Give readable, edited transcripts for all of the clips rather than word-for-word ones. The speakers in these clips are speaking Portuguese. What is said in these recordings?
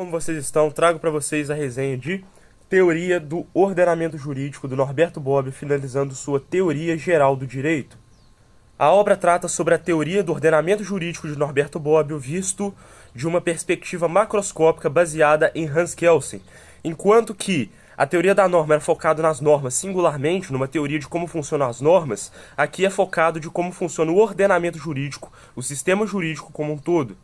Como vocês estão, trago para vocês a resenha de Teoria do Ordenamento Jurídico do Norberto Bobbio, finalizando sua Teoria Geral do Direito. A obra trata sobre a teoria do ordenamento jurídico de Norberto Bobbio visto de uma perspectiva macroscópica baseada em Hans Kelsen, enquanto que a teoria da norma era focada nas normas singularmente, numa teoria de como funcionam as normas, aqui é focado de como funciona o ordenamento jurídico, o sistema jurídico como um todo.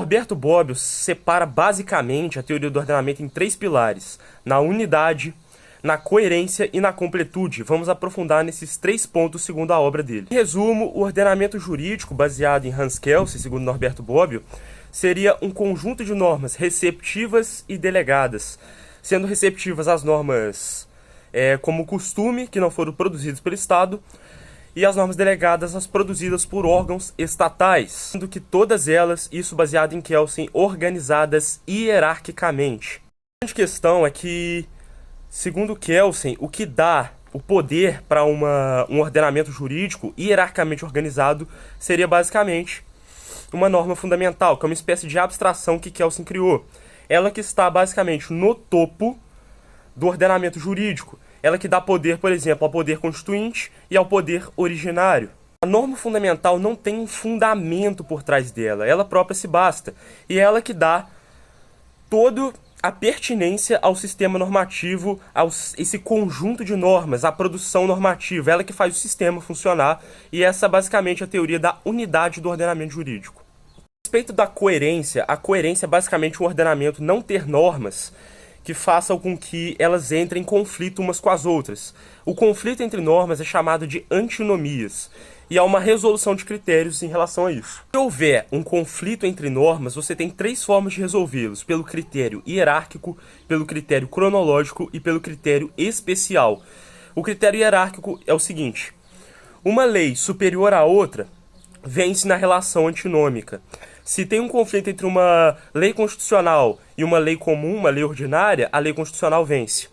Norberto Bobbio separa basicamente a teoria do ordenamento em três pilares: na unidade, na coerência e na completude. Vamos aprofundar nesses três pontos segundo a obra dele. Em resumo, o ordenamento jurídico baseado em Hans Kelsen, segundo Norberto Bobbio, seria um conjunto de normas receptivas e delegadas, sendo receptivas as normas como costume, que não foram produzidas pelo Estado, e as normas delegadas as produzidas por órgãos estatais, sendo que todas elas, isso baseado em Kelsen, organizadas hierarquicamente. A grande questão é que, segundo Kelsen, o que dá o poder para um ordenamento jurídico hierarquicamente organizado seria basicamente uma norma fundamental, que é uma espécie de abstração que Kelsen criou. Ela que está basicamente no topo do ordenamento jurídico. Ela que dá poder, por exemplo, ao poder constituinte e ao poder originário. A norma fundamental não tem um fundamento por trás dela, ela própria se basta. E é ela que dá toda a pertinência ao sistema normativo, a esse conjunto de normas, a produção normativa, ela que faz o sistema funcionar, e essa é basicamente a teoria da unidade do ordenamento jurídico. A respeito da coerência, a coerência é basicamente um ordenamento não ter normas que façam com que elas entrem em conflito umas com as outras. O conflito entre normas é chamado de antinomias, e há uma resolução de critérios em relação a isso. Se houver um conflito entre normas, você tem três formas de resolvê-los: pelo critério hierárquico, pelo critério cronológico e pelo critério especial. O critério hierárquico é o seguinte: uma lei superior à outra vence na relação antinômica. Se tem um conflito entre uma lei constitucional e uma lei comum, uma lei ordinária, a lei constitucional vence.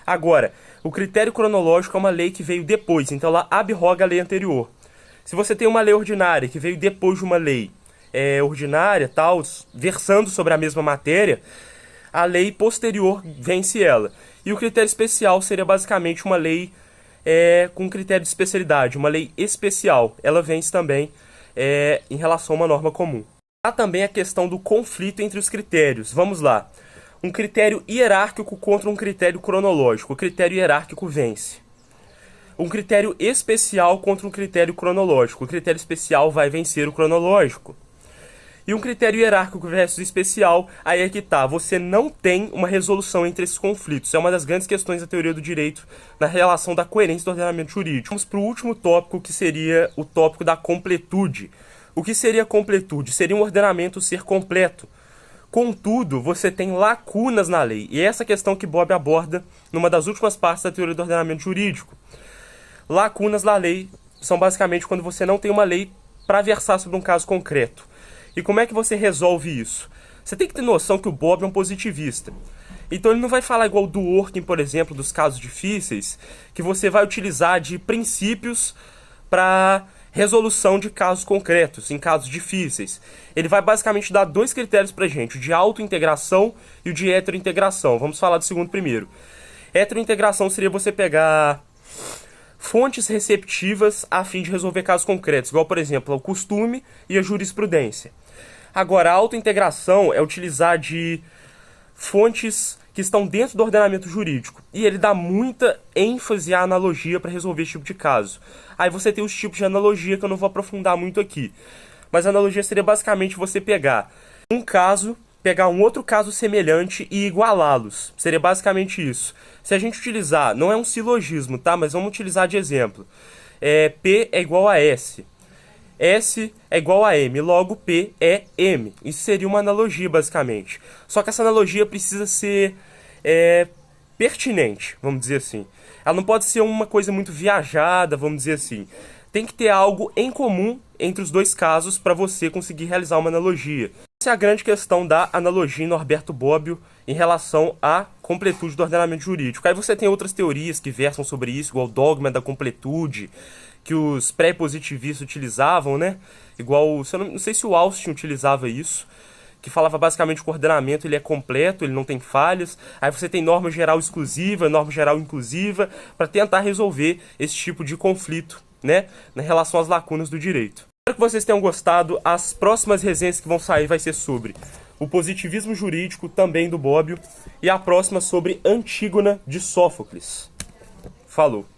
Agora, o critério cronológico é uma lei que veio depois, então ela abroga a lei anterior. Se você tem uma lei ordinária que veio depois de uma lei ordinária, tal, versando sobre a mesma matéria, a lei posterior vence ela. E o critério especial seria basicamente uma lei com critério de especialidade, uma lei especial. Ela vence também em relação a uma norma comum. Há também a questão do conflito entre os critérios. Vamos lá. Um critério hierárquico contra um critério cronológico. O critério hierárquico vence. Um critério especial contra um critério cronológico. O critério especial vai vencer o cronológico. E um critério hierárquico versus especial, aí é que tá. Você não tem uma resolução entre esses conflitos. É uma das grandes questões da teoria do direito na relação da coerência do ordenamento jurídico. Vamos para o último tópico, que seria o tópico da completude. O que seria completude? Seria um ordenamento ser completo. Contudo, você tem lacunas na lei. E é essa questão que Bobbio aborda numa das últimas partes da teoria do ordenamento jurídico. Lacunas na lei são basicamente quando você não tem uma lei para versar sobre um caso concreto. E como é que você resolve isso? Você tem que ter noção que o Bobbio é um positivista. Então ele não vai falar igual do Dworkin, por exemplo, dos casos difíceis, que você vai utilizar de princípios para resolução de casos concretos, em casos difíceis. Ele vai basicamente dar dois critérios pra gente: o de autointegração e o de heterointegração. Vamos falar do segundo primeiro. Heterointegração seria você pegar fontes receptivas a fim de resolver casos concretos, igual, por exemplo, o costume e a jurisprudência. Agora, a autointegração é utilizar de fontes que estão dentro do ordenamento jurídico, e ele dá muita ênfase à analogia para resolver esse tipo de caso. Aí você tem os tipos de analogia que eu não vou aprofundar muito aqui, mas a analogia seria basicamente você pegar um caso, pegar um outro caso semelhante e igualá-los. Seria basicamente isso. Se a gente utilizar, não é um silogismo, tá? Mas vamos utilizar de exemplo. P é igual a S. S é igual a M, logo P é M. Isso seria uma analogia, basicamente. Só que essa analogia precisa ser pertinente, vamos dizer assim. Ela não pode ser uma coisa muito viajada, vamos dizer assim. Tem que ter algo em comum entre os dois casos para você conseguir realizar uma analogia. Essa é a grande questão da analogia em Norberto Bobbio em relação à completude do ordenamento jurídico. Aí você tem outras teorias que versam sobre isso, igual o dogma da completude, que os pré-positivistas utilizavam, né? Igual, não sei se o Austin utilizava isso, que falava basicamente que o ordenamento ele é completo, ele não tem falhas. Aí você tem norma geral exclusiva, norma geral inclusiva, para tentar resolver esse tipo de conflito, né, na relação às lacunas do direito. Espero que vocês tenham gostado. As próximas resenhas que vão sair vai ser sobre o positivismo jurídico, também do Bobbio, e a próxima sobre Antígona de Sófocles. Falou!